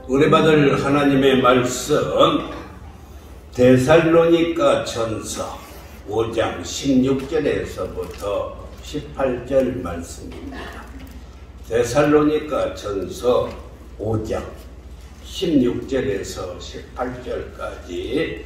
은혜 받을 하나님의 말씀 데살로니가 전서 5장 16절에서부터 18절 말씀입니다. 데살로니가 전서 5장 16절에서 18절까지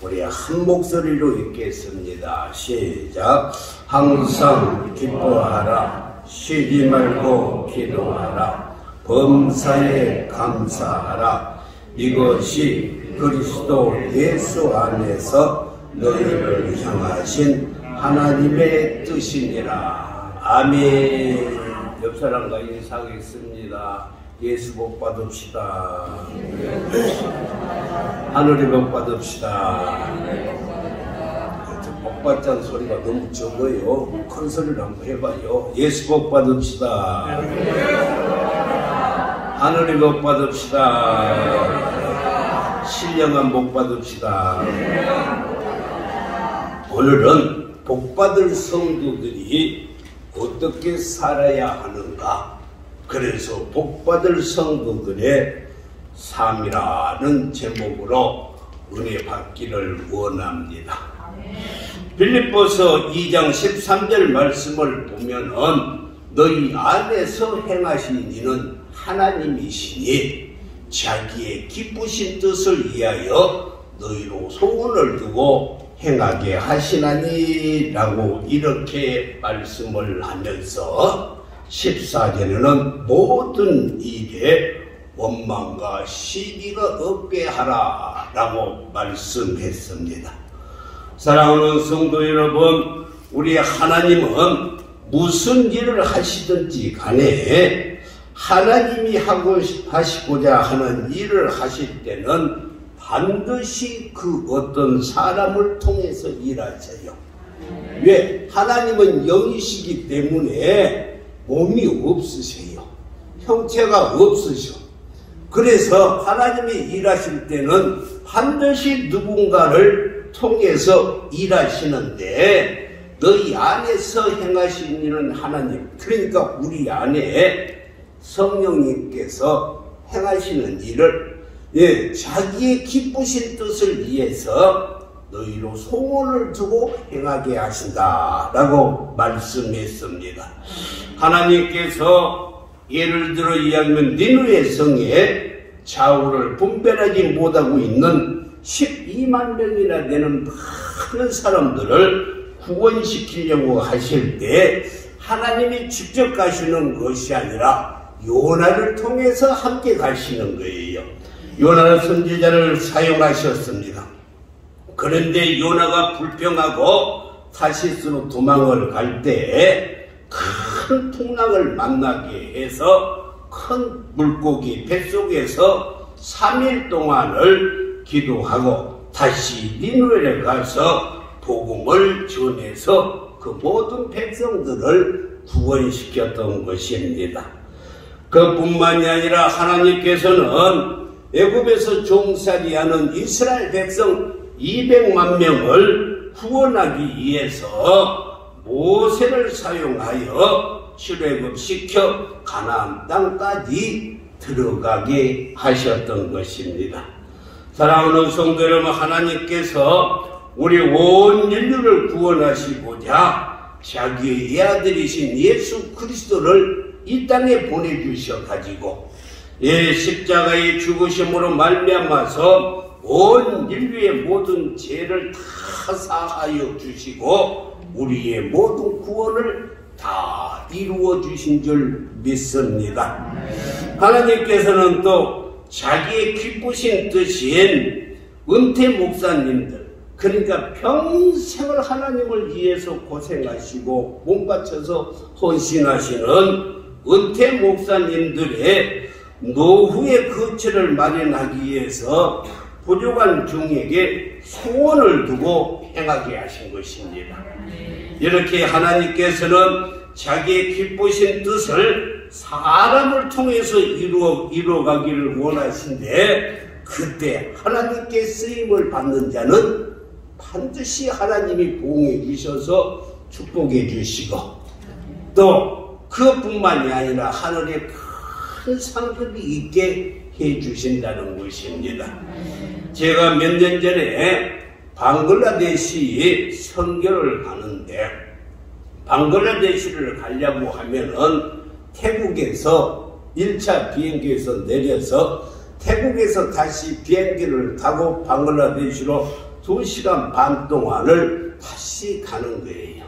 우리 한 목소리로 읽겠습니다. 시작. 항상 기뻐하라. 쉬지 말고 기도하라. 범사에 감사하라. 이것이 그리스도 예수 안에서 너희를 향하신 하나님의 뜻이니라. 아멘. 옆 사람과 인사하겠습니다. 예수 복 받읍시다. 하늘의 복 받읍시다. 복 받자는 소리가 너무 적어요. 큰 소리를 한번 해봐요. 예수 복 받읍시다. 하늘의 복 받읍시다. 신령한 복 받읍시다. 오늘은 복 받을 성도들이 어떻게 살아야 하는가? 그래서 복 받을 성도들의 삶이라는 제목으로 은혜 받기를 원합니다. 빌립보서 2장 13절 말씀을 보면은 너희 안에서 행하신 이는 하나님이시니 자기의 기쁘신 뜻을 위하여 너희로 소원을 두고 행하게 하시나니 라고 이렇게 말씀을 하면서 14절에는 모든 일에 원망과 시기가 없게 하라 라고 말씀했습니다. 사랑하는 성도 여러분, 우리 하나님은 무슨 일을 하시든지 간에 하나님이 하시고자 하는 일을 하실 때는 반드시 그 어떤 사람을 통해서 일하세요. 왜? 하나님은 영이시기 때문에 몸이 없으세요. 형체가 없으셔. 그래서 하나님이 일하실 때는 반드시 누군가를 통해서 일하시는데 너희 안에서 행하신 일은 하나님, 그러니까 우리 안에 성령님께서 행하시는 일을 자기의 기쁘신 뜻을 위해서 너희로 소원을 두고 행하게 하신다라고 말씀했습니다. 하나님께서 예를 들어 이야기하면 니느웨 성에 좌우를 분별하지 못하고 있는 12만 명이나 되는 많은 사람들을 구원시키려고 하실 때 하나님이 직접 가시는 것이 아니라 요나를 통해서 함께 가시는 거예요. 요나는 선지자를 사용하셨습니다. 그런데 요나가 불평하고 타시스로 도망을 갈 때 큰 풍랑을 만나게 해서 큰 물고기 뱃속에서 3일 동안을 기도하고 다시 니느웨에 가서 복음을 전해서 그 모든 백성들을 구원시켰던 것입니다. 그뿐만이 아니라 하나님께서는 애굽에서 종살이하는 이스라엘 백성 200만 명을 구원하기 위해서 모세를 사용하여 출애굽시켜 가나안 땅까지 들어가게 하셨던 것입니다. 사랑하는 성도 여러분, 하나님께서 우리 온 인류를 구원하시고자 자기의 아들이신 예수 그리스도를 이 땅에 보내주셔 가지고 십자가의 죽으심으로 말미암아서 온 인류의 모든 죄를 다 사하여 주시고 우리의 모든 구원을 다 이루어 주신 줄 믿습니다. 하나님께서는 또 자기의 기쁘신 뜻인 은퇴 목사님들, 그러니까 평생을 하나님을 위해서 고생하시고 몸 바쳐서 헌신하시는 은퇴 목사님들의 노후의 거처를 마련하기 위해서 부족한 종에게 소원을 두고 행하게 하신 것입니다. 이렇게 하나님께서는 자기의 기쁘신 뜻을 사람을 통해서 이루어가기를 원하신데 그때 하나님께 쓰임을 받는 자는 반드시 하나님이 보응해 주셔서 축복해 주시고 또 그것뿐만이 아니라 하늘에 큰 상급이 있게 해주신다는 것입니다. 제가 몇 년 전에 방글라데시 선교를 가는데, 방글라데시를 가려고 하면은 태국에서 1차 비행기에서 내려서 태국에서 다시 비행기를 타고 방글라데시로 2시간 반 동안을 다시 가는 거예요.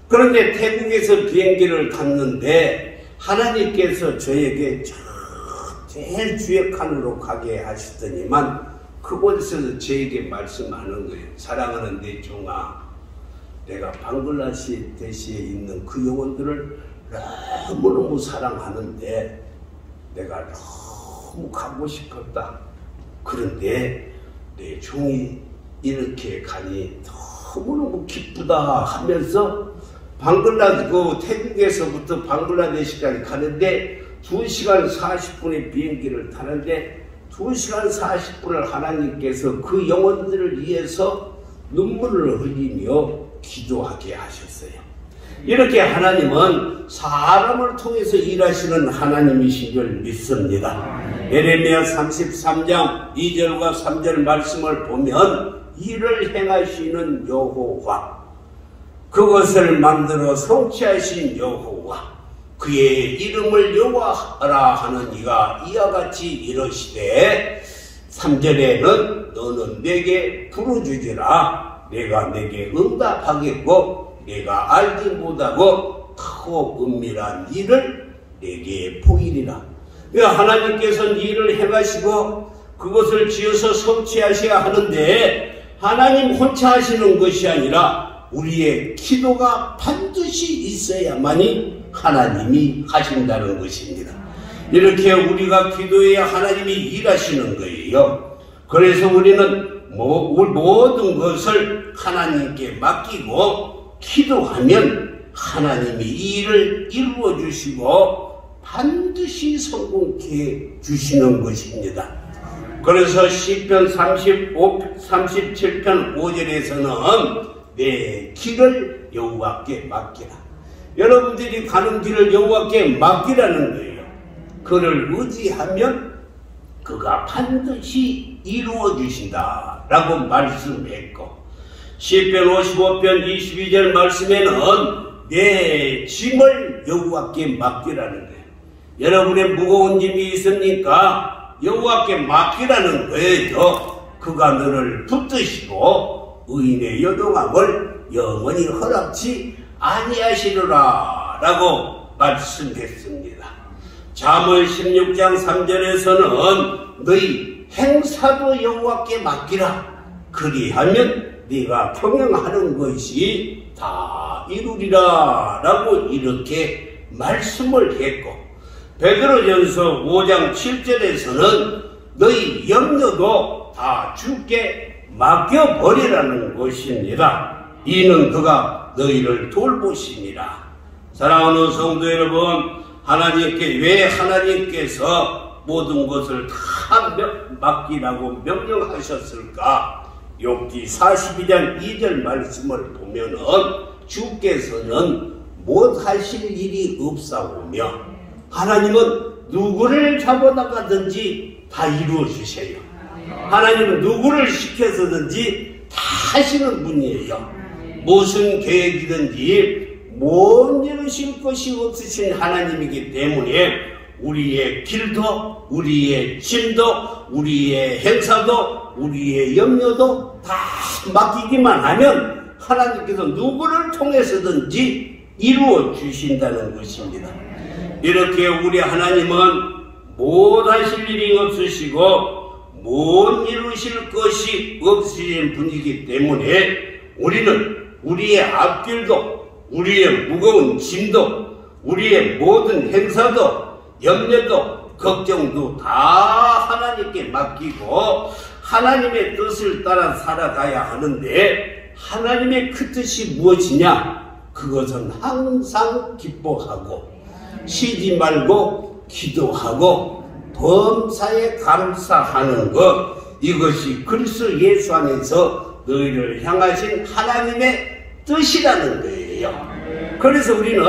그런데 태국에서 비행기를 탔는데 하나님께서 저에게 제일 주의 칸으로 가게 하시더니만 그곳에서 저에게 말씀하는 거예요. 사랑하는 내 종아, 내가 방글라데시에 있는 그 영혼들을 너무너무 사랑하는데 내가 너무 가고 싶었다. 그런데 내 종이 이렇게 가니 너무너무 기쁘다 하면서 태국에서부터 방글라데시까지 가는데 2시간 40분의 비행기를 타는데 2시간 40분을 하나님께서 그 영혼들을 위해서 눈물을 흘리며 기도하게 하셨어요. 이렇게 하나님은 사람을 통해서 일하시는 하나님이신 줄 믿습니다. 예레미야 33장 2절과 3절 말씀을 보면 일을 행하시는 여호와, 그것을 만들어 성취하신 여호와, 그의 이름을 여호와라 하는 이가 이와 같이 이르시되 3절에는 너는 내게 부르짖으라 내가 내게 응답하겠고 내가 알지 못하고 크고 은밀한 일을 내게 보이리라. 하나님께서는 일을 행하시고 그것을 지어서 성취하셔야 하는데 하나님 혼자 하시는 것이 아니라 우리의 기도가 반드시 있어야만이 하나님이 하신다는 것입니다. 이렇게 우리가 기도해야 하나님이 일하시는 거예요. 그래서 우리는 모든 것을 하나님께 맡기고 기도하면 하나님이 이 일을 이루어 주시고 반드시 성공케 주시는 것입니다. 그래서 시편 37편 5절에서는 내 길을 여호와께 맡기라. 여러분들이 가는 길을 여호와께 맡기라는 거예요. 그를 의지하면 그가 반드시 이루어 주신다 라고 말씀했고, 시편 55편 22절 말씀에는 내 짐을 여호와께 맡기라는 거예요. 여러분의 무거운 짐이 있습니까? 여호와께 맡기라는 거예요. 그가 너를 붙드시고 의인의 요동함을 영원히 허락지 아니하시리라 라고 말씀했습니다. 잠언 16장 3절에서는 너희 행사도 여호와께 맡기라. 그리하면 네가 평행하는 것이 다 이루리라 라고 이렇게 말씀을 했고, 베드로전서 5장 7절에서는 너희 염려도 다 주께 맡겨버리라는 것입니다. 이는 그가 너희를 돌보시니라. 사랑하는 성도 여러분, 왜 하나님께서 모든 것을 다 맡기라고 명령하셨을까? 욥기 42장 2절 말씀을 보면은 주께서는 못하실 일이 없사오며 하나님은 누구를 잡아다가든지 다 이루어 주세요. 하나님은 누구를 시켜서든지 다 하시는 분이에요. 무슨 계획이든지 못 이루실 것이 없으신 하나님이기 때문에 우리의 길도 우리의 짐도 우리의 행사도 우리의 염려도 다 맡기기만 하면 하나님께서 누구를 통해서든지 이루어 주신다는 것입니다. 이렇게 우리 하나님은 못하실 일이 없으시고 못 이루실 것이 없으신 분이기 때문에 우리는 우리의 앞길도 우리의 무거운 짐도 우리의 모든 행사도 염려도 걱정도 다 하나님께 맡기고 하나님의 뜻을 따라 살아가야 하는데, 하나님의 그 뜻이 무엇이냐? 그것은 항상 기뻐하고 쉬지 말고 기도하고 범사에 감사하는 것, 이것이 그리스도 예수 안에서 너희를 향하신 하나님의 뜻이라는 거예요. 그래서 우리는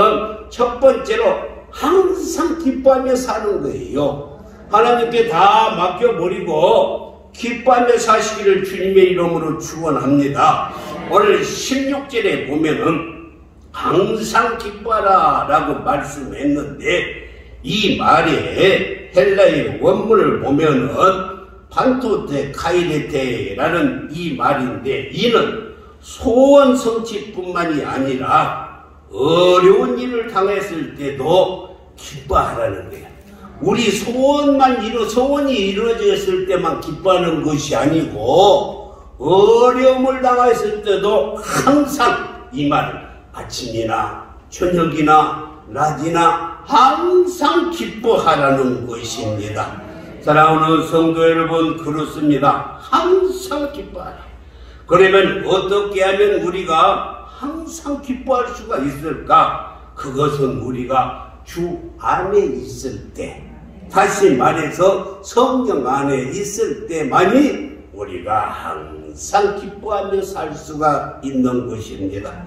첫 번째로 항상 기뻐하며 사는 거예요. 하나님께 다 맡겨버리고 기뻐하며 사시기를 주님의 이름으로 축원합니다. 오늘 16절에 보면은 항상 기뻐하라 라고 말씀했는데, 이 말에 헬라의 원문을 보면은 판토테 카이레테라는 이 말인데, 이는 소원 성취뿐만이 아니라 어려운 일을 당했을 때도 기뻐하라는 거예요. 우리 소원이 이루어졌을 때만 기뻐하는 것이 아니고, 어려움을 당했을 때도 항상 이 말을 아침이나 저녁이나 낮이나 항상 기뻐하라는 것입니다. 사랑하는 성도 여러분, 그렇습니다. 항상 기뻐하라. 그러면 어떻게 하면 우리가 항상 기뻐할 수가 있을까? 그것은 우리가 주 안에 있을 때, 다시 말해서 성령 안에 있을 때만이 우리가 항상 기뻐하며 살 수가 있는 것입니다.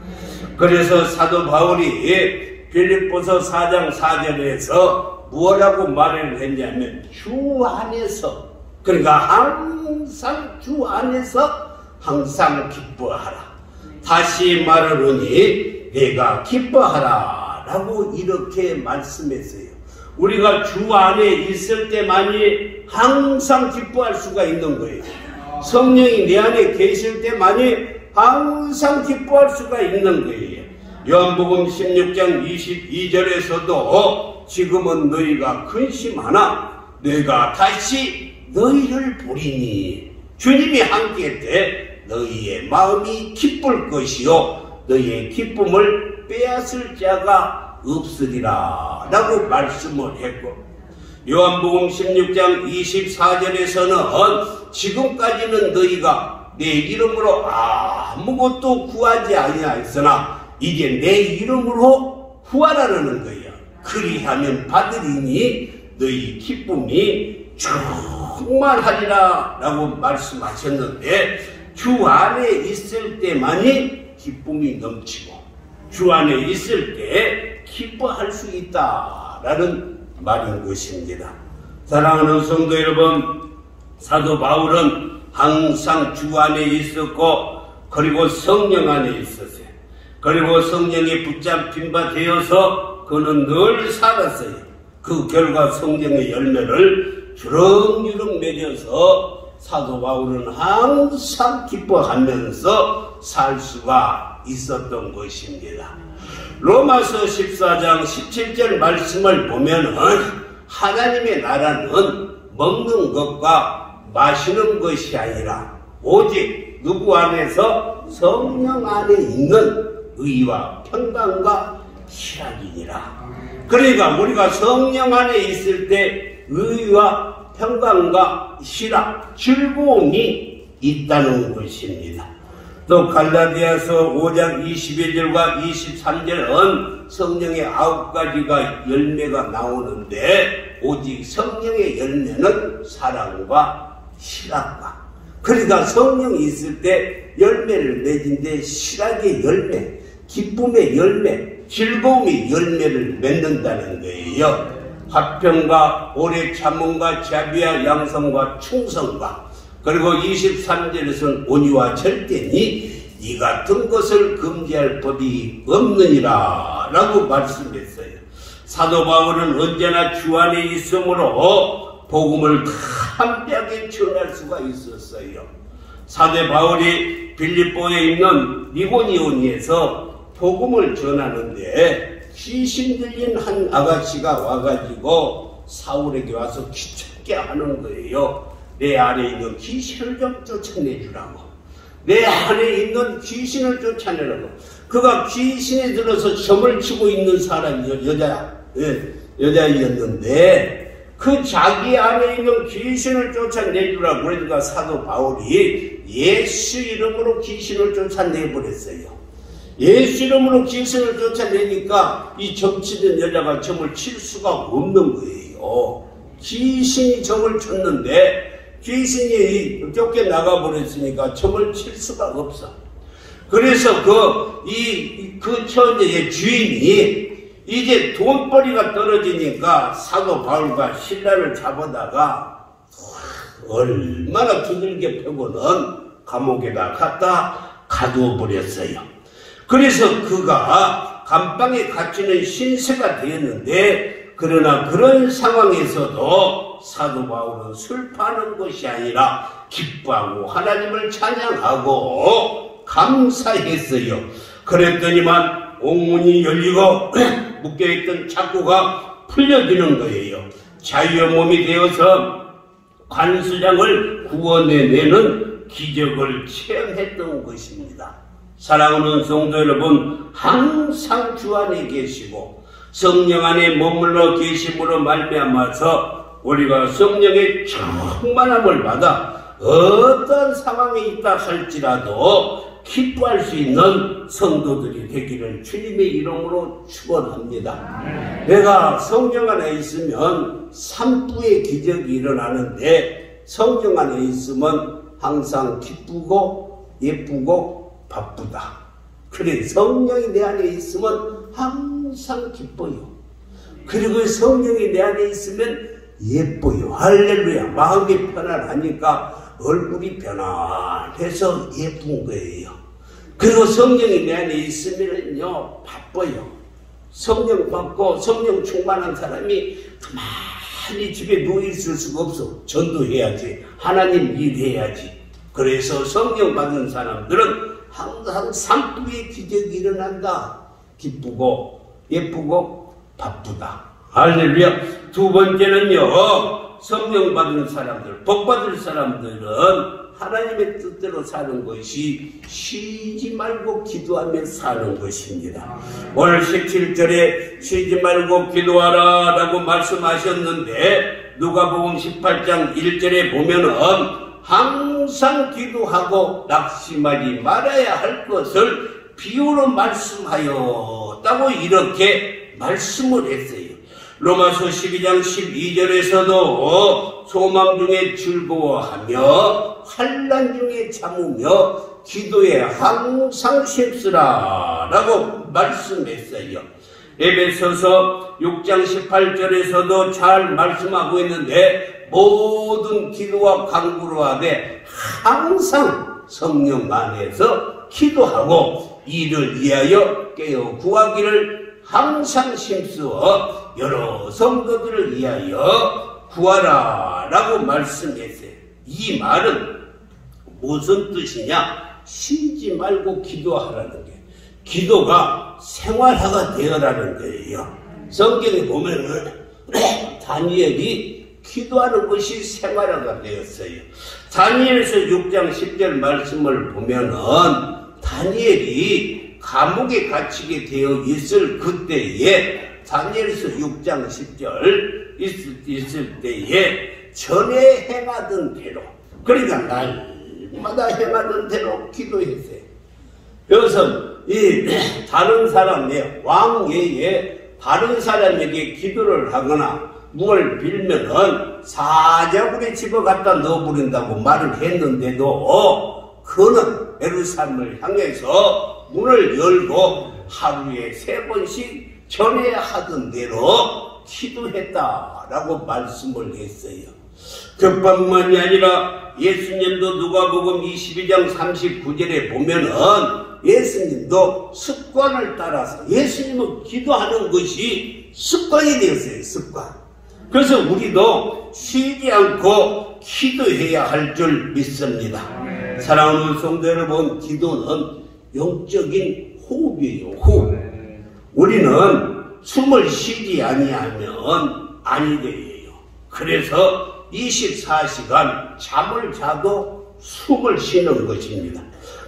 그래서 사도 바울이 빌립보서 4장 4절에서 무엇라고 말을 했냐면, 주 안에서, 그러니까 항상 주 안에서 항상 기뻐하라. 다시 말하노니 내가 기뻐하라 라고 이렇게 말씀했어요. 우리가 주 안에 있을 때만이 항상 기뻐할 수가 있는 거예요. 성령이 내 안에 계실 때만이 항상 기뻐할 수가 있는 거예요. 요한복음 16장 22절에서도 지금은 너희가 근심하나 내가 다시 너희를 보리니 주님이 함께할 때 너희의 마음이 기쁠 것이요 너희의 기쁨을 빼앗을 자가 없으리라 라고 말씀을 했고, 요한복음 16장 24절에서는 지금까지는 너희가 내 이름으로 아무것도 구하지 아니하였으나 이제 내 이름으로 구하라는 거예요. 그리하면 받으리니 너희 기쁨이 충만하리라 라고 말씀하셨는데, 주 안에 있을 때만이 기쁨이 넘치고 주 안에 있을 때 기뻐할 수 있다라는 말인 것입니다. 사랑하는 성도 여러분, 사도 바울은 항상 주 안에 있었고, 그리고 성령 안에 있었어요. 그리고 성령에 붙잡힌 바 되어서 그는 늘 살았어요. 그 결과 성령의 열매를 주렁주렁 맺어서 사도 바울은 항상 기뻐하면서 살 수가 있었던 것입니다. 로마서 14장 17절 말씀을 보면은 하나님의 나라는 먹는 것과 마시는 것이 아니라 오직 누구 안에서? 성령 안에 있는 의와 평강과 희락이니라. 그러니까 우리가 성령 안에 있을 때 의와 평강과 희락, 즐거움이 있다는 것입니다. 또 갈라디아서 5장 21절과 23절은 성령의 9가지가 열매가 나오는데, 오직 성령의 열매는 사랑과 희락과, 그러니까 성령이 있을 때 열매를 맺는데 희락의 열매, 기쁨의 열매, 즐거움의 열매를 맺는다는 거예요. 화평과 오래 참음과 자비와 양성과 충성과, 그리고 23절에서는 온유와 절대니 이 같은 것을 금지할 법이 없느니라 라고 말씀했어요. 사도 바울은 언제나 주 안에 있으므로 복음을 담대하게 전할 수가 있었어요. 사도 바울이 빌립보에 있는 리고니온에서 복음을 전하는데, 귀신 들린 한 아가씨가 와가지고 사울에게 와서 귀찮게 하는 거예요. 내 안에 있는 귀신을 좀 쫓아내주라고. 내 안에 있는 귀신을 쫓아내라고. 그가 귀신에 들어서 점을 치고 있는 사람이 여자였는데, 그 자기 안에 있는 귀신을 쫓아내주라고. 그러니까 사도 바울이 예수 이름으로 귀신을 쫓아내버렸어요. 예수 이름으로 귀신을 쫓아내니까 이 점치던 여자가 점을 칠 수가 없는 거예요. 귀신이 점을 쳤는데 귀신이 쫓겨나가 버렸으니까 점을 칠 수가 없어. 그래서 그 처녀의 주인이 이제 돈벌이가 떨어지니까 사도 바울과 실라를 잡아다가 얼마나 두들겨 패고는 감옥에다 갖다 가두어 버렸어요. 그래서 그가 감방에 갇히는 신세가 되었는데, 그러나 그런 상황에서도 사도 바울은 슬퍼하는 것이 아니라 기뻐하고 하나님을 찬양하고 감사했어요. 그랬더니만 옥문이 열리고 묶여있던 착고가 풀려지는 거예요. 자유의 몸이 되어서 관수장을 구원해내는 기적을 체험했던 것입니다. 사랑하는 성도 여러분, 항상 주 안에 계시고 성령 안에 머물러 계심으로 말미암아서 우리가 성령의 충만함을 받아 어떤 상황에 있다 할지라도 기뻐할 수 있는 성도들이 되기를 주님의 이름으로 축원합니다. 내가 성령 안에 있으면 산부의 기적이 일어나는데, 성령 안에 있으면 항상 기쁘고 예쁘고 바쁘다. 그래, 성령이 내 안에 있으면 항상 기뻐요. 그리고 성령이 내 안에 있으면 예뻐요. 할렐루야. 마음이 편안하니까 얼굴이 편안해서 예쁜 거예요. 그리고 성령이 내 안에 있으면요 바빠요. 성령 받고 성령 충만한 사람이 가만히 집에 누워있을 수가 없어. 전도해야지, 하나님 일해야지. 그래서 성령 받은 사람들은 항상 산부의 기적이 일어난다. 기쁘고 예쁘고 바쁘다. 할렐루야. 두 번째는요, 성령 받은 사람들, 복 받을 사람들은 하나님의 뜻대로 사는 것이 쉬지 말고 기도하며 사는 것입니다. 오늘 17절에 쉬지 말고 기도하라 라고 말씀하셨는데, 누가복음 18장 1절에 보면은 항상 기도하고 낙심하지 말아야 할 것을 비유로 말씀하였다고 이렇게 말씀을 했어요. 로마서 12장 12절에서도 소망 중에 즐거워하며 환난 중에 참으며 기도에 항상 힘쓰라 라고 말씀했어요. 에베소서 6장 18절에서도 잘 말씀하고 있는데, 모든 기도와 간구로 하되 항상 성령 안에서 기도하고 이를 위하여 깨어 구하기를 항상 힘쓰어 여러 성도들을 위하여 구하라 라고 말씀했어요. 이 말은 무슨 뜻이냐? 쉬지 말고 기도하라는 거예요. 기도가 생활화가 되어라는 거예요. 성경에 보면은 다니엘이 기도하는 것이 생활화가 되었어요. 다니엘서 6장 10절 말씀을 보면은 다니엘이 감옥에 갇히게 되어 있을 그때에, 다니엘서 6장 10절 있을 때에 전에 행하던 대로, 그러니까 날마다 행하던 대로 기도했어요. 여기서 이 다른 사람의 왕 외에 다른 사람에게 기도를 하거나 뭘 빌면은 사자굴에 집어갖다 넣어버린다고 말을 했는데도 그는 예루살렘을 향해서 문을 열고 하루에 3번씩 전에 하던 대로 기도했다라고 말씀을 했어요. 그뿐만이 아니라 예수님도 누가복음 22장 39절에 보면은 예수님도 습관을 따라서, 예수님은 기도하는 것이 습관이 되었어요. 습관. 그래서 우리도 쉬지 않고 기도해야 할 줄 믿습니다. 사랑하는 성도 여러분, 기도는 영적인 호흡이에요. 호흡. 우리는 숨을 쉬지 아니하면 아니 돼요. 그래서 24시간 잠을 자도 숨을 쉬는 것입니다.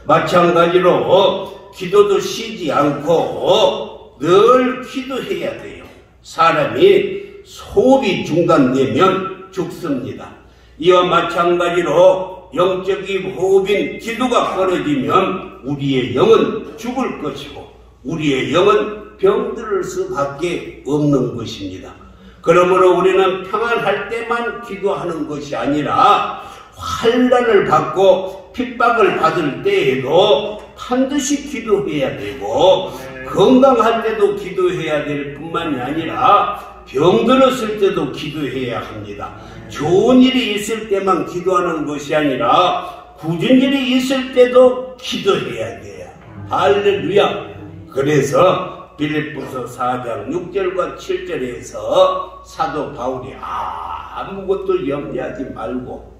마찬가지로 기도도 쉬지 않고 늘 기도해야 돼요. 사람이 호흡이 중단되면 죽습니다. 이와 마찬가지로 영적인 호흡인 기도가 끊어지면 우리의 영은 죽을 것이고 우리의 영은 병들을 수밖에 없는 것입니다. 그러므로 우리는 평안할 때만 기도하는 것이 아니라 환난을 받고 핍박을 받을 때에도 반드시 기도해야 되고, 건강할 때도 기도해야 될 뿐만이 아니라 병들었을 때도 기도해야 합니다. 좋은 일이 있을 때만 기도하는 것이 아니라 굳은 일이 있을 때도 기도해야 돼요. 할렐루야. 그래서 빌립보서 4장 6절과 7절에서 사도 바울이 아무것도 염려하지 말고,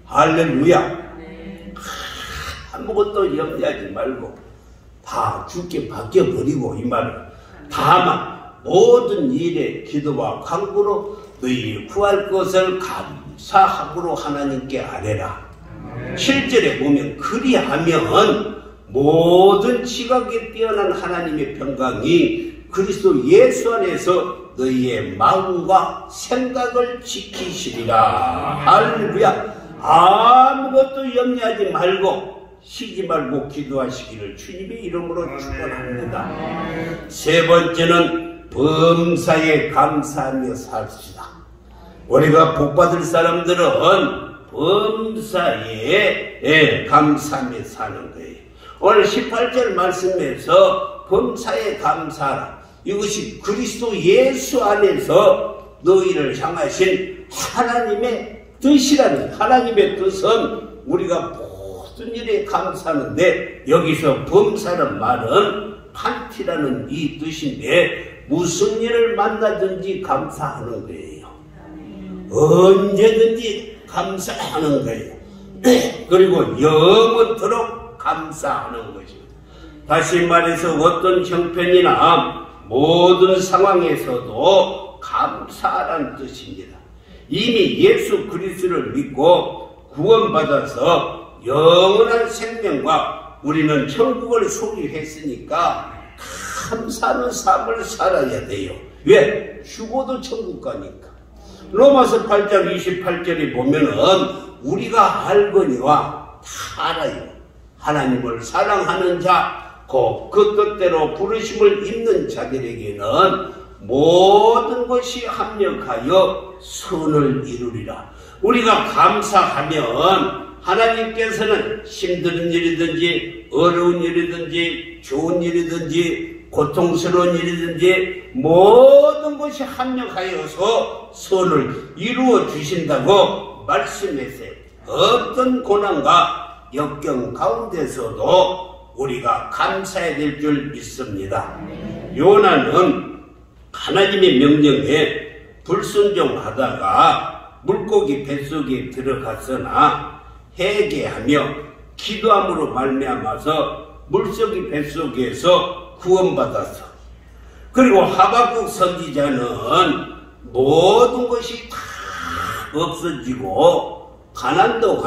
할렐루야, 아무것도 염려하지 말고 다 주께 맡겨버리고, 이 말은 다만 모든 일에 기도와 간구로 너희 구할 것을 감사함으로 하나님께 아뢰라. 7절에 보면 그리하면 모든 지각에 뛰어난 하나님의 평강이 그리스도 예수 안에서 너희의 마음과 생각을 지키시리라. 할렐루야. 아무것도 염려하지 말고 쉬지 말고 기도하시기를 주님의 이름으로 축원합니다. 세 번째는 범사에 감사하며 삽시다. 우리가 복받을 사람들은 범사에 감사하며 사는 거예요. 오늘 18절 말씀에서 범사에 감사하라. 이것이 그리스도 예수 안에서 너희를 향하신 하나님의 뜻이라는, 하나님의 뜻은 우리가 모든 일에 감사하는데, 여기서 범사는 말은 판티라는 이 뜻인데 무슨 일을 만나든지 감사하는 거예요. 언제든지 감사하는 거예요. 그리고 영원토록 감사하는 것입니다. 다시 말해서 어떤 형편이나 모든 상황에서도 감사하라는 뜻입니다. 이미 예수 그리스도를 믿고 구원받아서 영원한 생명과 우리는 천국을 소유했으니까 감사하는 삶을 살아야 돼요. 왜? 죽어도 천국 가니까. 로마서 8장 28절에 보면은 우리가 알거니와 다 알아요. 하나님을 사랑하는 자, 곧 그 뜻대로 부르심을 입는 자들에게는 모든 것이 합력하여 선을 이루리라. 우리가 감사하면 하나님께서는 힘든 일이든지 어려운 일이든지 좋은 일이든지 고통스러운 일이든지 모든 것이 합력하여서 선을 이루어 주신다고 말씀했어요. 어떤 고난과 역경 가운데서도 우리가 감사해야 될 줄 믿습니다. 요나는 하나님의 명령에 불순종하다가 물고기 뱃속에 들어갔으나 회개하며 기도함으로 말미암아서 물고기 뱃속에서 구원받았어. 그리고 하박국 선지자는 모든 것이 다 없어지고 가난도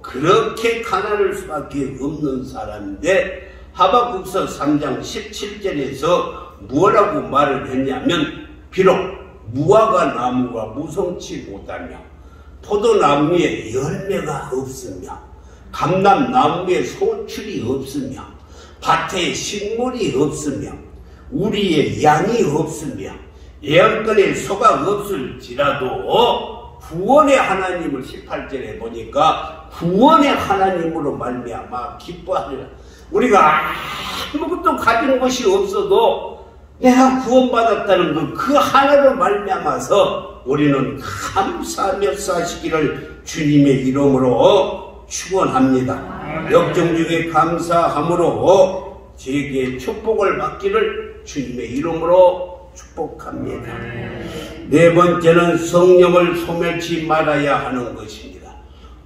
그렇게 가난할 수밖에 없는 사람인데 하박국서 3장 17절에서 뭐라고 말을 했냐면, 비록 무화과 나무가 무성치 못하며 포도나무에 열매가 없으며 감람나무에 소출이 없으며 밭에 식물이 없으며 우리의 양이 없으며 예언권에 소가 없을지라도 구원의 하나님을 18절에 보니까 구원의 하나님으로 말미암아 기뻐하리라. 우리가 아무것도 가진 것이 없어도 내가 구원받았다는 그 하나로 말미암아서 우리는 감사하며 사시기를 주님의 이름으로 축원합니다. 역정 중에 감사함으로 제게 축복을 받기를 주님의 이름으로 축복합니다. 네 번째는 성령을 소멸치 말아야 하는 것입니다.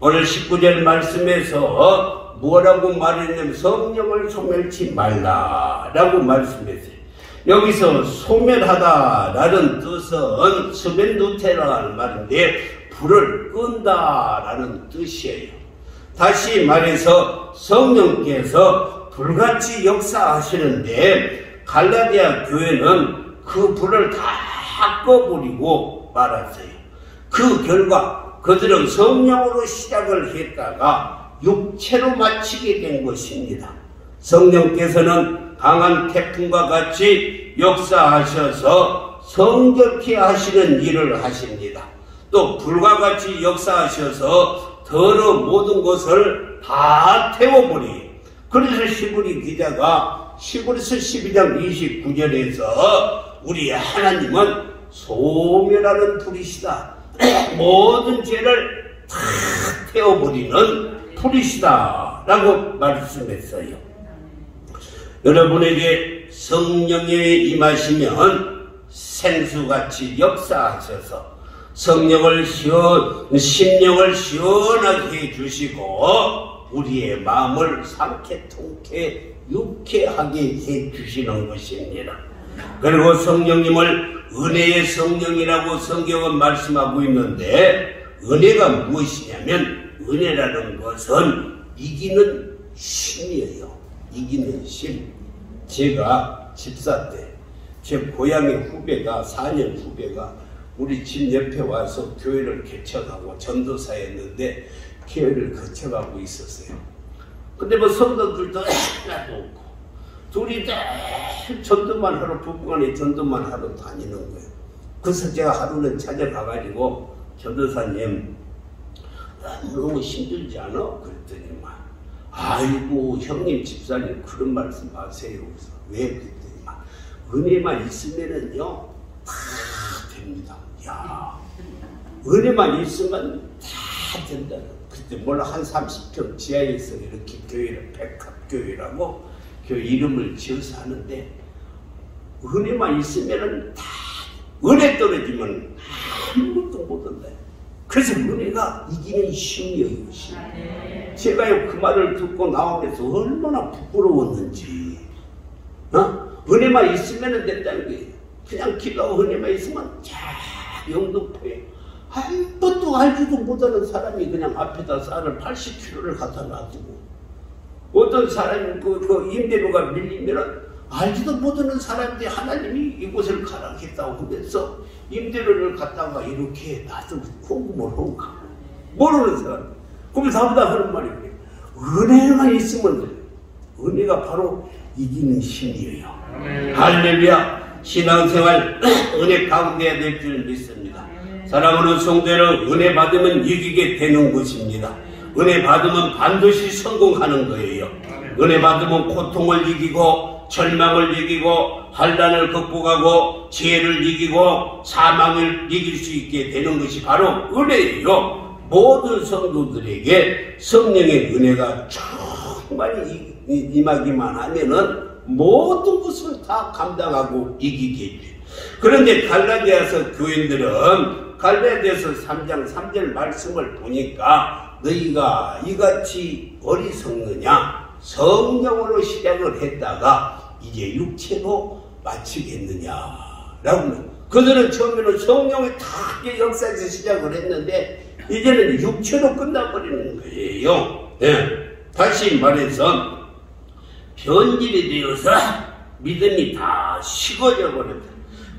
오늘 19절 말씀에서 뭐라고 말했냐면 성령을 소멸치 말라라고 말씀했어요. 여기서 소멸하다라는 뜻은 스벤누테라는 말인데 불을 끈다라는 뜻이에요. 다시 말해서 성령께서 불같이 역사하시는데 갈라디아 교회는 그 불을 다 꺼버리고 말았어요. 그 결과 그들은 성령으로 시작을 했다가 육체로 마치게 된 것입니다. 성령께서는 강한 태풍과 같이 역사하셔서 성적케 하시는 일을 하십니다. 또 불과 같이 역사하셔서 더러 모든 것을 다 태워버려요. 그래서 히브리 기자가 히브리서 12장 29절에서 우리 하나님은 소멸하는 불이시다. 모든 죄를 다 태워버리는 불이시다 라고 말씀했어요. 여러분에게 성령이 임하시면 생수같이 역사하셔서 심령을 시원하게 해주시고 우리의 마음을 상쾌통쾌 유쾌하게 해주시는 것입니다. 그리고 성령님을 은혜의 성령이라고 성경은 말씀하고 있는데, 은혜가 무엇이냐면 은혜라는 것은 이기는 힘이에요. 이기는 힘. 제가 집사 때 제 고향의 후배가 4년 후배가 우리 집 옆에 와서 교회를 개척하고 전도사였는데 교회를 거쳐가고 있었어요. 근데 뭐 성도들도 하나도 없고 둘이 전도만 하러 부부간에 전도만 하러 다니는 거예요. 그래서 제가 하루는 찾아가가지고 전도사님 너무 힘들지 않아? 그랬더니만 아이고 형님 집사님 그런 말씀 하세요. 그래서 왜? 그랬더니만 은혜만 있으면은요 다 됩니다. 야, 은혜만 있으면 다 된다. 그때 몰라 한 30평 지하에서 이렇게 교회를 백합교회라고 교회 이름을 지어서 하는데, 은혜만 있으면은 다 은혜 떨어지면 아무것도 못한다. 그래서 은혜가 이기는 힘이에요. 힘. 제가요 그 말을 듣고 나오면서 얼마나 부끄러웠는지. 은혜만 있으면 된다는 거예요. 그냥 기도하고 은혜만 있으면 자 영등포에 한 번도 알지도 못하는 사람이 그냥 앞에다 쌀을 80kg를 갖다 놔두고, 어떤 사람이 그 임대료가 밀리면은 알지도 못하는 사람인데 하나님이 이곳을 가라겠다고 하면서 임대료를 갖다가 이렇게 놔두고 공금을 하고 가고, 모르는 사람. 그럼 다보다 하는 말이 그래요. 은혜만 있으면 돼요. 은혜가 바로 이기는 힘이에요. 할렐루야. 신앙생활 은혜 가운데 될 줄 믿습니다. 사랑하는 성도는 은혜 받으면 이기게 되는 것입니다. 은혜 받으면 반드시 성공하는 거예요. 은혜 받으면 고통을 이기고 절망을 이기고 환난을 극복하고 죄를 이기고 사망을 이길 수 있게 되는 것이 바로 은혜예요. 모든 성도들에게 성령의 은혜가 충만히 임하기만 하면은 모든 것을 다 감당하고 이기게 돼요. 그런데 갈라디아서 교인들은 갈라디아서 3장 3절 말씀을 보니까 너희가 이같이 어리석느냐, 성령으로 시작을 했다가 이제 육체로 마치겠느냐라고. 그들은 처음에는 성령의 다 역사에서 시작을 했는데 이제는 육체로 끝나버리는 거예요. 네. 다시 말해서 변질이 되어서 믿음이 다 식어져 버렸다.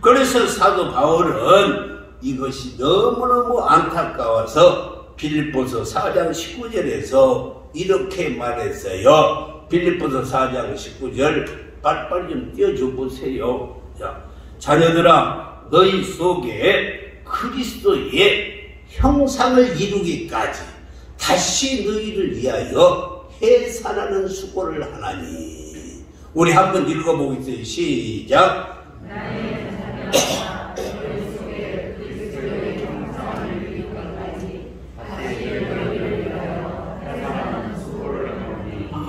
그래서 사도 바울은 이것이 너무너무 안타까워서 빌립보서 4장 19절에서 이렇게 말했어요. 빌립보서 4장 19절 빨리빨리 좀 띄워줘 보세요. 자, 자녀들아 너희 속에 그리스도의 형상을 이루기까지 다시 너희를 위하여 해산하는 수고를 하나니. 우리 한번 읽어보겠어요. 시작.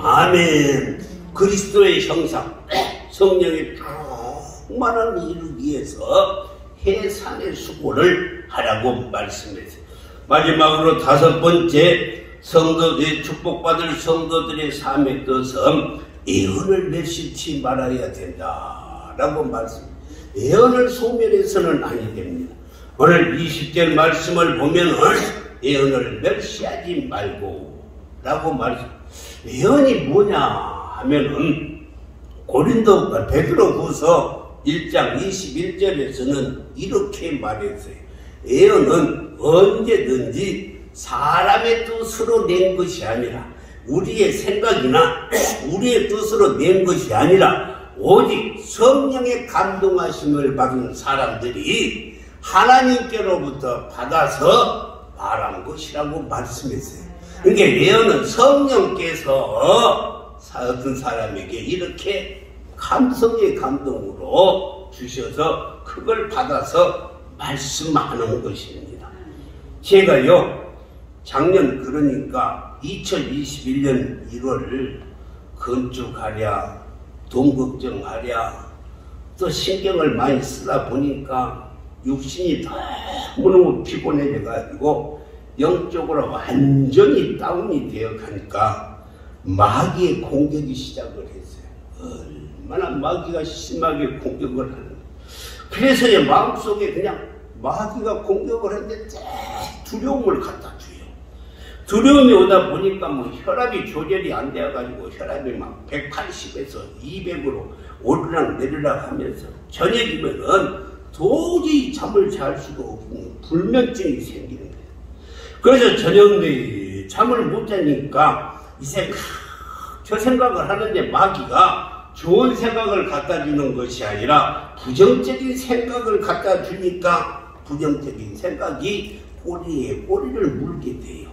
아멘. 그리스도의 형상, 성령의 충만함을 이루기 위해서 해산의 수고를 하라고 말씀했어요. 마지막으로 5번째, 성도들의 축복받을 성도들의 삶의 뜻은 예언을 멸시치 말아야 된다라고 말씀. 예언을 소멸해서는 아니 됩니다. 오늘 20절 말씀을 보면은 예언을 멸시하지 말고 라고 말씀. 예언이 뭐냐 하면은 베드로후서 1장 21절에서는 이렇게 말했어요. 예언은 언제든지 사람의 뜻으로 낸 것이 아니라, 우리의 생각이나 우리의 뜻으로 낸 것이 아니라 오직 성령의 감동하심을 받은 사람들이 하나님께로부터 받아서 말한 것이라고 말씀했어요. 그러니까 예언은 성령께서 어떤 사람에게 이렇게 감성의 감동으로 주셔서 그걸 받아서 말씀하는 것입니다. 제가요 작년 그러니까 2021년 1월 건축하랴 돈 걱정하랴 또 신경을 많이 쓰다 보니까 육신이 너무너무 피곤해져 가지고 영적으로 완전히 다운이 되어 가니까 마귀의 공격이 시작을 했어요. 얼마나 마귀가 심하게 공격을 하는 거예요. 그래서 마음속에 그냥 마귀가 공격을 했는데 두려움을 갖다 줘요. 두려움이 오다 보니까 뭐 혈압이 조절이 안 되어가지고 혈압이 막 180에서 200으로 오르락 내리락 하면서 저녁이면은 도저히 잠을 잘 수가 없는 불면증이 생기는 거예요. 그래서 저녁 내에 잠을 못 자니까 이 생각 저 생각을 하는데 마귀가 좋은 생각을 갖다 주는 것이 아니라 부정적인 생각을 갖다 주니까 부정적인 생각이 꼬리에 꼬리를 물게 돼요.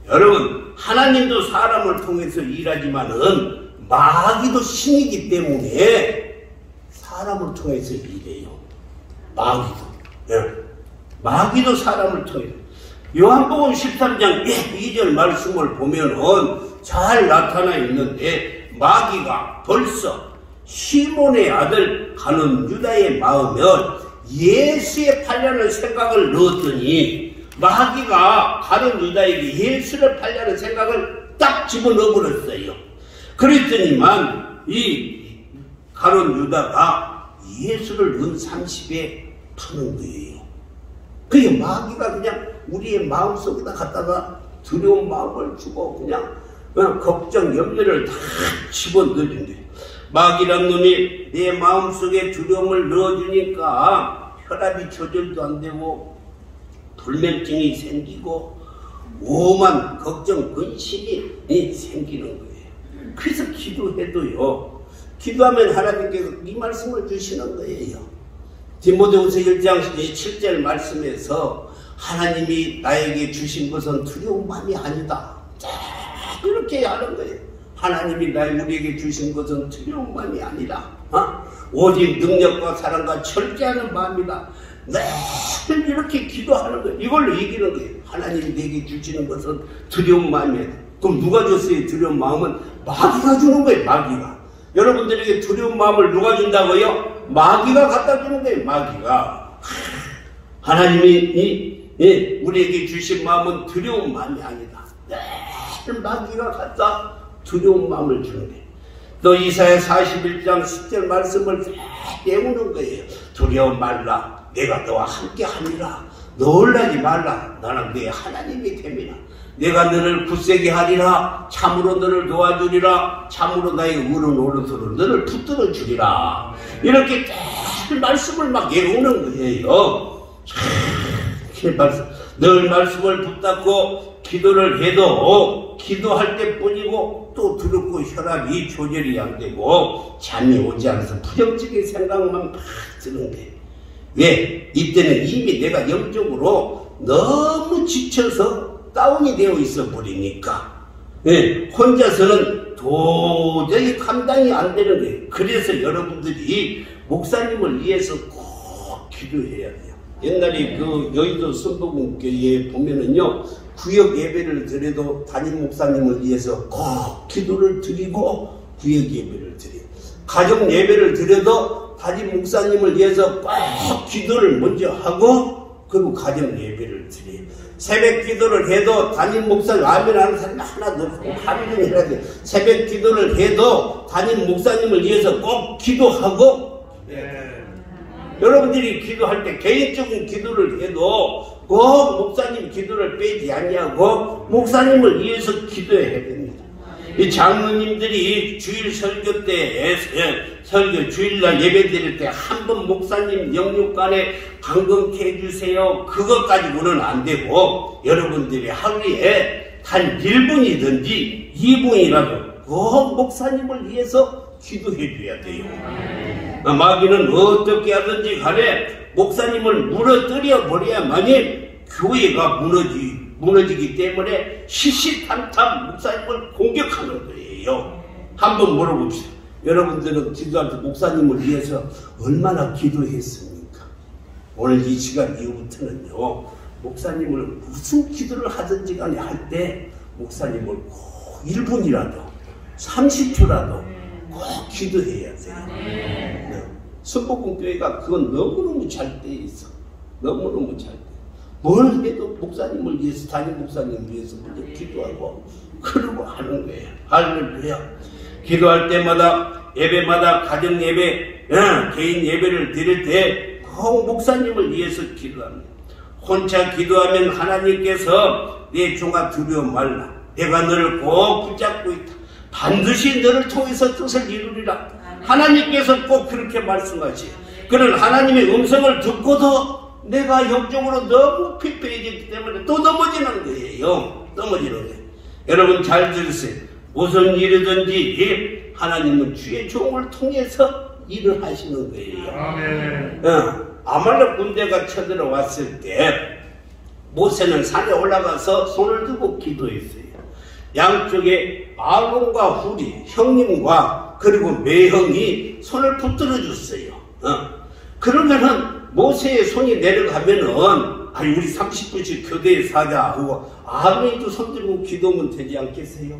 여러분 하나님도 사람을 통해서 일하지만은 마귀도 신이기 때문에 사람을 통해서 일해요. 마귀도. 네. 마귀도 사람을 통해서. 요한복음 13장 2절 말씀을 보면은 잘 나타나 있는데 마귀가 벌써 시몬의 아들 가룟 유다의 마음에 예수에 팔려는 생각을 넣었더니 마귀가 가룟 유다에게 예수를 팔려는 생각을 딱 집어넣어 버렸어요. 그랬더니만 이 가룟 유다가 예수를 은 30에 파는 거예요. 그게 마귀가 그냥 우리의 마음속에다 갖다가 두려운 마음을 주고 그냥 걱정, 염려를 다 집어넣어준대요. 마귀란 놈이 내 마음속에 두려움을 넣어주니까 혈압이 조절도 안 되고 불면증이 생기고 오만 걱정, 근심이 생기는 거예요. 그래서 기도해도요. 기도하면 하나님께서 이 말씀을 주시는 거예요. 디모데후서 1장 7절 말씀에서 하나님이 나에게 주신 것은 두려운 마음이 아니다. 이렇게 하는 거예요. 하나님이 우리에게 주신 것은 두려운 마음이 아니라 오직 능력과 사랑과 절제하는 마음이다. 늘 이렇게 기도하는 거예요. 이걸로 이기는 거예요. 하나님이 내게 주시는 것은 두려운 마음이에요. 그럼 누가 줬어요? 두려운 마음은 마귀가 주는 거예요. 마귀가. 여러분들에게 두려운 마음을 누가 준다고요? 마귀가 갖다 주는 거예요. 마귀가. 하나님이 우리에게 주신 마음은 두려운 마음이 아니다. 늘 마귀가 갖다 두려운 마음을 주는 거예요. 또 이사야 41장 10절 말씀을 배우는 거예요. 두려워 말라. 내가 너와 함께 하리라. 놀라지 말라. 나는 네 하나님이 됨이라. 내가 너를 굳세게 하리라. 참으로 너를 도와주리라. 참으로 나의 의로운 오른손으로 너를 붙들어 주리라. 이렇게 늘 말씀을 막 외우는 거예요. 늘 말씀을 붙잡고 기도를 해도 기도할 때뿐이고 또 두렵고 혈압이 조절이 안 되고 잠이 오지 않아서 부정적인 생각만 막 드는 거예요. 왜? 이때는 이미 내가 영적으로 너무 지쳐서 다운이 되어 있어 버리니까 혼자서는 도저히 감당이 안 되는 거예요. 그래서 여러분들이 목사님을 위해서 꼭 기도해야 돼요. 옛날에 그 여의도 선도군교회에 보면은요, 구역 예배를 드려도 담임 목사님을 위해서 꼭 기도를 드리고 구역 예배를 드려요. 가정 예배를 드려도 담임 목사님을 위해서 꼭 기도를 먼저 하고 그리고 가정 예배를 드려요. 새벽 기도를 해도 담임 목사님 아멘 하는 사람이 하나도 없고 하루는 해야 돼요. 새벽 기도를 해도 담임 목사님을 위해서 꼭 기도하고 여러분들이 기도할 때 개인적인 기도를 해도 꼭 목사님 기도를 빼지 않냐고 목사님을 위해서 기도해야 됩니다. 이 장로님들이 주일 설교 때 주일날 예배 드릴 때 한 번 목사님 영육간에 강건케 해주세요. 그것 가지고는 안 되고 여러분들이 하루에 단 1분이든지 2분이라도 꼭 목사님을 위해서 기도해 줘야 돼요. 마귀는 어떻게 하든지 간에 목사님을 무너뜨려 버려야만이 교회가 무너지기 때문에 시시탐탐 목사님을 공격하는 거예요. 한번 물어봅시다. 여러분들은 기도할 때 목사님을 위해서 얼마나 기도했습니까? 오늘 이 시간 이후부터는요, 목사님을 무슨 기도를 하든지 간에 할 때 목사님을 꼭 1분이라도 30초라도 꼭 기도해야 돼요. 네. 성복궁교회가 그건 너무너무 잘 돼 있어. 너무너무 잘 돼. 뭘 해도 목사님을 위해서, 담임 목사님을 위해서 먼저 기도하고 그러고 하는 거예요. 할렐루야. 기도할 때마다, 예배마다, 가정 예배, 개인 예배를 드릴 때 꼭 목사님을 위해서 기도합니다. 혼자 기도하면 하나님께서 내 종아 두려워 말라. 내가 너를 꼭 붙잡고 있다. 반드시 너를 통해서 뜻을 이루리라. 하나님께서 꼭 그렇게 말씀하시. 그런 하나님의 음성을 듣고도 내가 영적으로 너무 피폐해지기 때문에 또 넘어지는 거예요. 넘어지는 거예요. 여러분 잘 들으세요. 무슨 일이든지 하나님은 주의 종을 통해서 일을 하시는 거예요. 아멘. 아말렉 군대가 쳐들어왔을 때 모세는 산에 올라가서 손을 들고 기도했어요. 양쪽에 아론과 후리, 형님과 그리고 매형이 손을 붙들어 줬어요. 그러면은 모세의 손이 내려가면은 아니 우리 30분씩 교대에 사자 하고 아론이도 손 들고 기도하면 되지 않겠어요?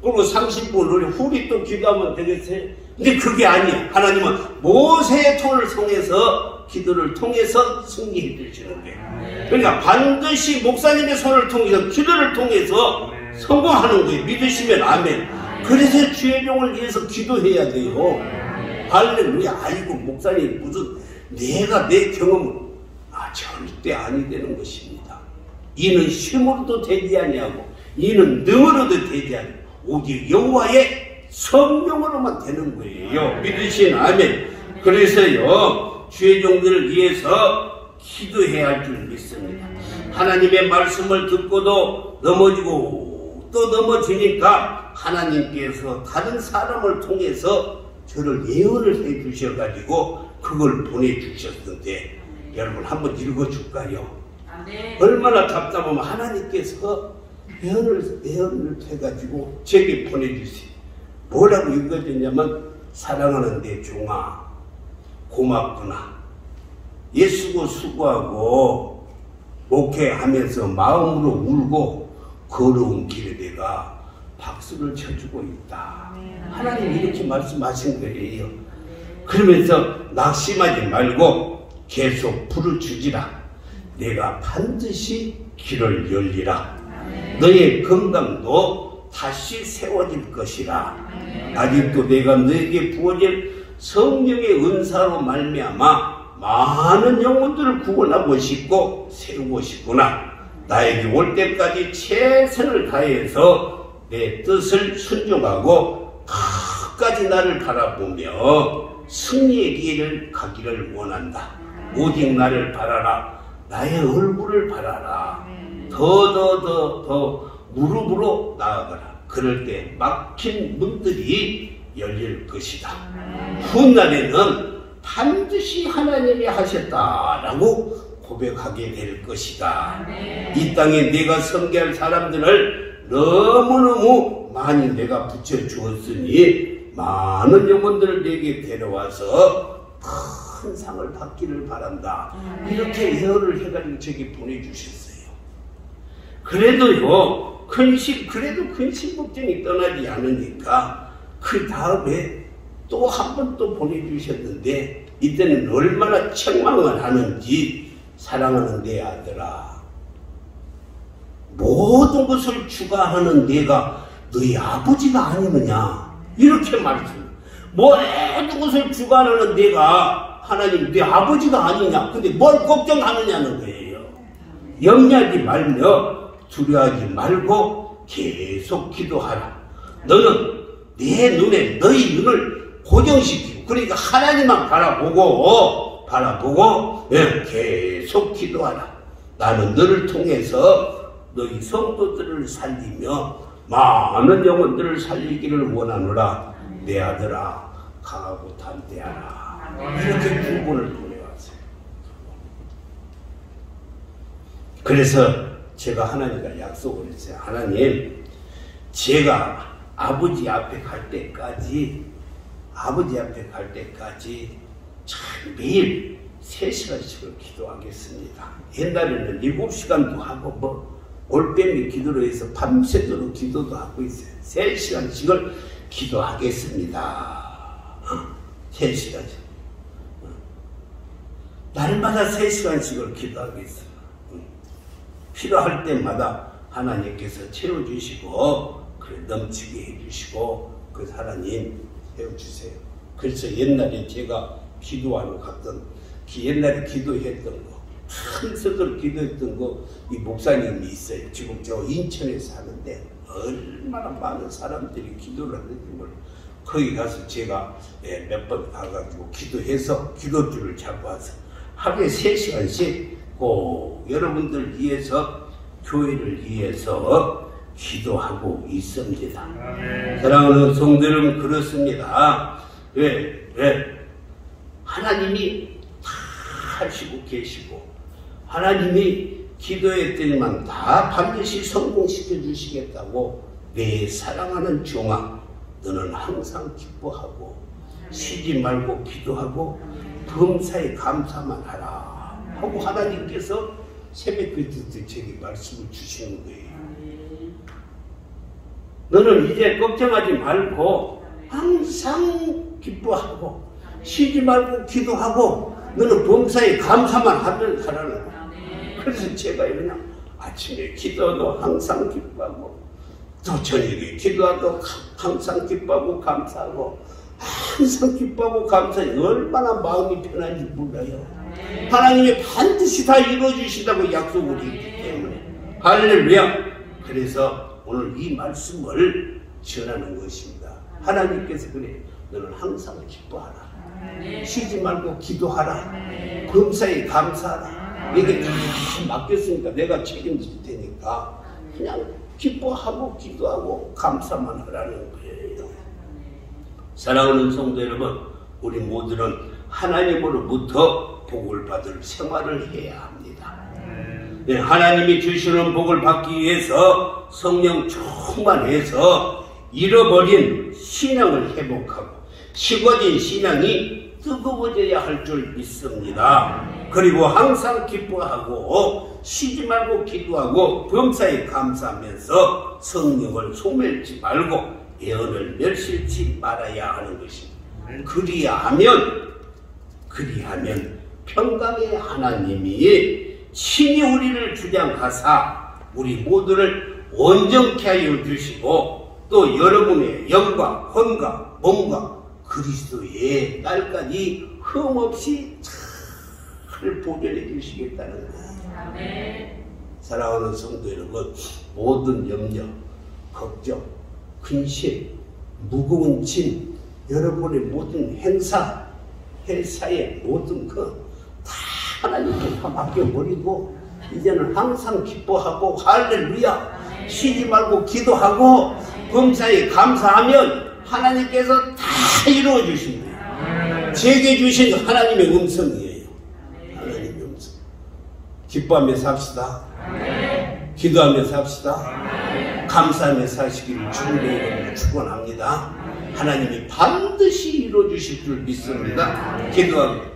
그리고 30분 우리 후리 또 기도하면 되겠어요? 근데 그게 아니에요. 하나님은 모세의 손을 통해서 기도를 통해서 승리해 주시는 거예요. 그러니까 반드시 목사님의 손을 통해서 기도를 통해서 성공하는 거예요. 믿으시면 아멘. 그래서 주의 종을 위해서 기도해야 돼요. 할렐루야. 아이고 목사님 무슨 내가 내 경험은 절대 아니 되는 것입니다. 이는 힘으로도 되지 아니하고 이는 능으로도 되지 아니하고 오직 여호와의 성령으로만 되는 거예요. 믿으시면 아멘. 그래서요 주의 종들을 위해서 기도해야 할 줄 믿습니다. 하나님의 말씀을 듣고도 넘어지고 또 넘어지니까 하나님께서 다른 사람을 통해서 저를 예언을 해 주셔가지고 그걸 보내주셨는데 여러분 한번 읽어줄까요? 얼마나 답답하면 하나님께서 예언을 해가지고 제게 보내주세요. 뭐라고 읽어줬냐면 사랑하는 내 종아 고맙구나. 예수고 수고하고 목회하면서 마음으로 울고 걸어온 길에 내가 박수를 쳐주고 있다. 하나님 이렇게 말씀하신 거예요. 그러면서 낙심하지 말고 계속 부르짖으라. 내가 반드시 길을 열리라. 너의 건강도 다시 세워질 것이라. 아직도 내가 너에게 부어질 성령의 은사로 말미암아 많은 영혼들을 구원하고 싶고 세우고 싶구나. 나에게 올 때까지 최선을 다해서 내 뜻을 순종하고 끝까지 나를 바라보며 승리의 길을 가기를 원한다. 오직 나를 바라라. 나의 얼굴을 바라라. 더 무릎으로 나아가라. 그럴 때 막힌 문들이 열릴 것이다. 훗날에는 반드시 하나님이 하셨다라고 고백하게 될 것이다. 이 땅에 내가 섬겨할 사람들을 너무너무 많이 내가 붙여주었으니 많은 영혼들을 내게 데려와서 큰 상을 받기를 바란다. 이렇게 예언을 해가지고 저기 보내주셨어요. 그래도요, 그래도 근심 걱정이 떠나지 않으니까 그 다음에 또 한 번 또 보내주셨는데 이때는 얼마나 책망을 하는지 사랑하는 내 아들아 모든 것을 주관하는 내가 너희 아버지가 아니느냐 이렇게 말씀해요. 모든 것을 주관하는 내가 하나님 내 아버지가 아니냐. 근데 뭘 걱정하느냐는 거예요. 염려하지 말며 두려워하지 말고 계속 기도하라. 너는 내 눈에 너희 눈을 고정시키고 그러니까 하나님만 바라보고 계속 기도하라. 나는 너를 통해서 너희 성도들을 살리며 많은 영혼들을 살리기를 원하노라. 내 아들아 강하고 담대하라. 이렇게 구본을 보내왔어요. 그래서 제가 하나님과 약속을 했어요. 하나님 제가 아버지 앞에 갈 때까지 아버지 앞에 갈 때까지 참 매일 3시간씩을 기도하겠습니다. 옛날에는 7시간도 하고 뭐 올빼미 기도로 해서 밤새도록 기도도 하고 있어요. 3시간씩을 기도하겠습니다. 3시간씩. 날마다 3시간씩을 기도하겠어요. 필요할 때마다 하나님께서 채워주시고 그래 넘치게 해주시고 그 하나님 채워주세요. 그래서 옛날에 제가 기도하러 갔던 옛날에 기도했던 거 한서들 기도했던 거 이 목사님이 있어요. 지금 저 인천에서 하는데 얼마나 많은 사람들이 기도를 하는지 몰라요. 거기 가서 제가 몇 번 가가지고 기도해서 기도줄을 잡고 와서 하루에 3시간씩 꼭 여러분들 위해서 교회를 위해서 기도하고 있습니다. 사랑하는 성도 여러분, 그렇습니다. 왜? 하나님이 다 하시고 계시고 하나님이 기도했더니만 다 반드시 성공시켜 주시겠다고 내 사랑하는 종아 너는 항상 기뻐하고 쉬지 말고 기도하고 범사에 감사만 하라 하고 하나님께서 새벽기도 때 제게 말씀을 주시는 거예요. 너는 이제 걱정하지 말고 항상 기뻐하고 쉬지 말고 기도하고 너는 범사에 감사만 하라는 거예요. 그래서 제가 그냥 아침에 기도도 항상 기뻐하고 또 저녁에 기도도 항상 기뻐하고 감사하고 항상 기뻐하고 감사해. 얼마나 마음이 편한지 몰라요. 하나님이 반드시 다 이루어주신다고 약속을 했기 때문에 할렐루야. 그래서 오늘 이 말씀을 전하는 것입니다. 하나님께서 그래 너는 항상 기뻐하라. 쉬지 말고 기도하라. 범사에 감사하라. 이게 다 맡겼으니까 내가 책임질 테니까 그냥 기뻐하고 기도하고 감사만 하라는 거예요. 사랑하는 성도 여러분, 우리 모두는 하나님으로부터 복을 받을 생활을 해야 합니다. 네, 하나님이 주시는 복을 받기 위해서 성령 충만해서 잃어버린 신앙을 회복하고 식어진 신앙이 뜨거워져야 할 줄 믿습니다. 그리고 항상 기뻐하고 쉬지 말고 기도하고 범사에 감사하면서 성령을 소멸치 말고 예언을 멸실치 말아야 하는 것입니다. 그리하면 평강의 하나님이 친히 우리를 주장하사 우리 모두를 온전케 하여 주시고 또 여러분의 영과 혼과 몸과 그리스도의 날까지 흠없이 잘 보존해 주시겠다는 거예요. 사랑하는 성도 여러분, 모든 염려, 걱정, 근심, 무거운 짐, 여러분의 모든 행사, 회사의 모든 것 다 하나님께 다 맡겨버리고 이제는 항상 기뻐하고 할렐루야 쉬지 말고 기도하고 범사에 감사하면 하나님께서 다 이루어 주신 거예요. 제게 주신 하나님의 음성이에요. 하나님의 음성. 기뻐하며 삽시다. 기도하며 삽시다. 감사하며 사시기를 주님의 이름으로 축원합니다. 하나님이 반드시 이루어 주실 줄 믿습니다. 기도하며